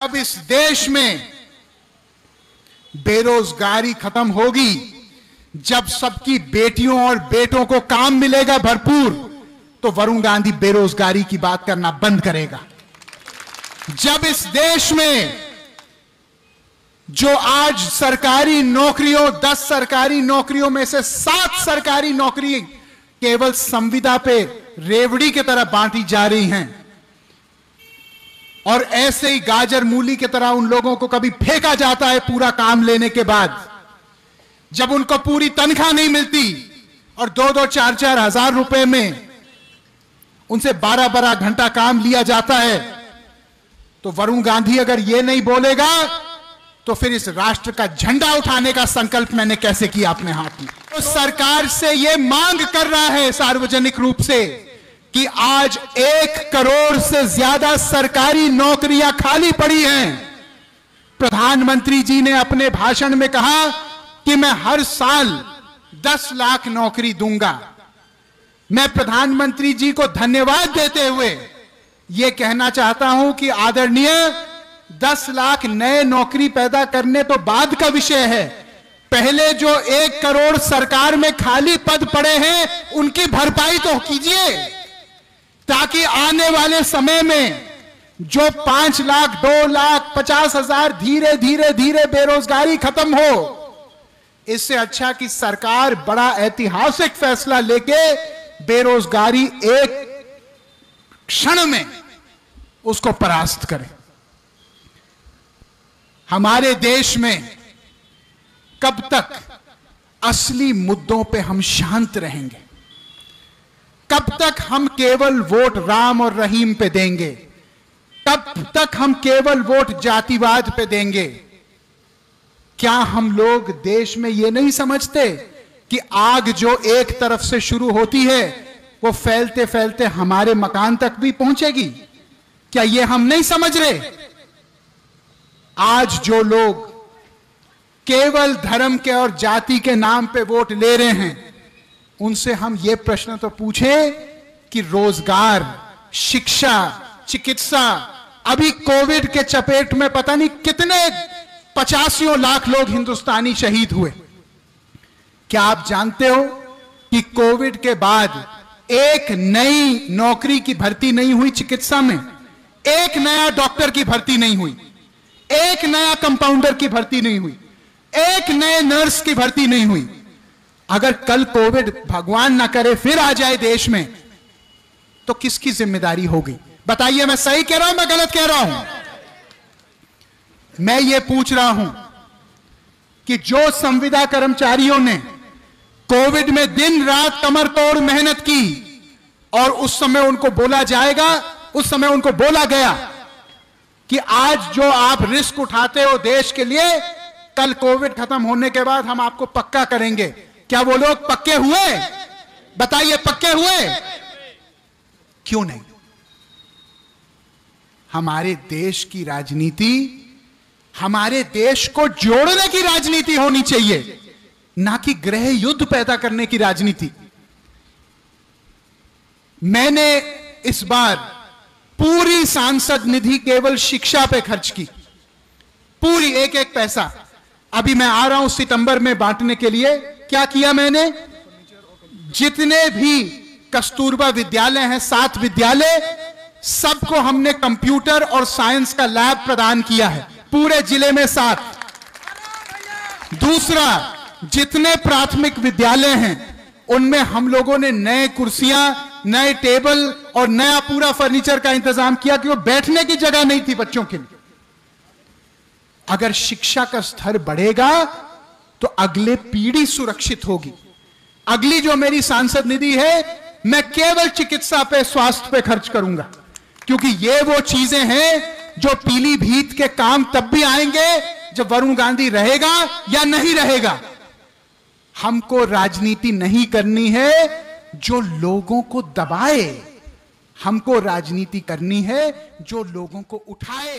अब इस देश में बेरोजगारी खत्म होगी जब सबकी बेटियों और बेटों को काम मिलेगा भरपूर, तो वरुण गांधी बेरोजगारी की बात करना बंद करेगा। जब इस देश में जो आज सरकारी नौकरियों 10 सरकारी नौकरियों में से 7 सरकारी नौकरी केवल संविदा पे रेवड़ी की तरह बांटी जा रही हैं, और ऐसे ही गाजर मूली की तरह उन लोगों को कभी फेंका जाता है पूरा काम लेने के बाद, जब उनको पूरी तनख्वाह नहीं मिलती और 2-2, 4-4 हजार रुपए में उनसे 12-12 घंटा काम लिया जाता है, तो वरुण गांधी अगर यह नहीं बोलेगा तो फिर इस राष्ट्र का झंडा उठाने का संकल्प मैंने कैसे किया अपने हाथ में। तो सरकार से यह मांग कर रहा है सार्वजनिक रूप से कि आज 1 करोड़ से ज्यादा सरकारी नौकरियां खाली पड़ी हैं। प्रधानमंत्री जी ने अपने भाषण में कहा कि मैं हर साल 10 लाख नौकरी दूंगा। मैं प्रधानमंत्री जी को धन्यवाद देते हुए यह कहना चाहता हूं कि आदरणीय 10 लाख नए नौकरी पैदा करने तो बाद का विषय है, पहले जो 1 करोड़ सरकार में खाली पद पड़े हैं उनकी भरपाई तो कीजिए, ताकि आने वाले समय में जो 5 लाख 2 लाख 50 हजार धीरे धीरे धीरे बेरोजगारी खत्म हो। इससे अच्छा कि सरकार बड़ा ऐतिहासिक फैसला लेके बेरोजगारी एक क्षण में उसको परास्त करे। हमारे देश में कब तक असली मुद्दों पे हम शांत रहेंगे? कब तक हम केवल वोट राम और रहीम पे देंगे? कब तक हम केवल वोट जातिवाद पे देंगे? क्या हम लोग देश में यह नहीं समझते कि आग जो एक तरफ से शुरू होती है वो फैलते फैलते हमारे मकान तक भी पहुंचेगी? क्या यह हम नहीं समझ रहे? आज जो लोग केवल धर्म के और जाति के नाम पे वोट ले रहे हैं, उनसे हम यह प्रश्न तो पूछें कि रोजगार, शिक्षा, चिकित्सा, अभी कोविड के चपेट में पता नहीं कितने 85 लाख लोग हिंदुस्तानी शहीद हुए। क्या आप जानते हो कि कोविड के बाद एक नई नौकरी की भर्ती नहीं हुई चिकित्सा में, एक नया डॉक्टर की भर्ती नहीं हुई, एक नया कंपाउंडर की भर्ती नहीं हुई, एक नए नर्स की भर्ती नहीं हुई। अगर कल कोविड भगवान ना करे फिर आ जाए देश में, तो किसकी जिम्मेदारी होगी? बताइए, मैं सही कह रहा हूं, मैं गलत कह रहा हूं? मैं ये पूछ रहा हूं कि जो संविदा कर्मचारियों ने कोविड में दिन रात कमर तोड़ मेहनत की और उस समय उनको बोला जाएगा, उस समय उनको बोला गया कि आज जो आप रिस्क उठाते हो देश के लिए, कल कोविड खत्म होने के बाद हम आपको पक्का करेंगे। क्या वो लोग पक्के हुए? बताइए, पक्के हुए? क्यों नहीं? हमारे देश की राजनीति, हमारे देश को जोड़ने की राजनीति होनी चाहिए, ना कि गृह युद्ध पैदा करने की राजनीति। मैंने इस बार पूरी सांसद निधि केवल शिक्षा पे खर्च की, पूरी एक एक पैसा। अभी मैं आ रहा हूं सितंबर में बांटने के लिए। क्या किया मैंने? जितने भी कस्तूरबा विद्यालय हैं, 7 विद्यालय, सबको हमने कंप्यूटर और साइंस का लैब प्रदान किया है, पूरे जिले में 7। दूसरा, जितने प्राथमिक विद्यालय हैं उनमें हम लोगों ने नए कुर्सियां, नए टेबल और नया पूरा फर्नीचर का इंतजाम किया कि वो बैठने की जगह नहीं थी बच्चों के लिए। अगर शिक्षा का स्तर बढ़ेगा तो अगले पीढ़ी सुरक्षित होगी। अगली जो मेरी सांसद निधि है, मैं केवल चिकित्सा पे, स्वास्थ्य पे खर्च करूंगा, क्योंकि ये वो चीजें हैं जो पीलीभीत के काम तब भी आएंगे जब वरुण गांधी रहेगा या नहीं रहेगा। हमको राजनीति नहीं करनी है जो लोगों को दबाए, हमको राजनीति करनी है जो लोगों को उठाए।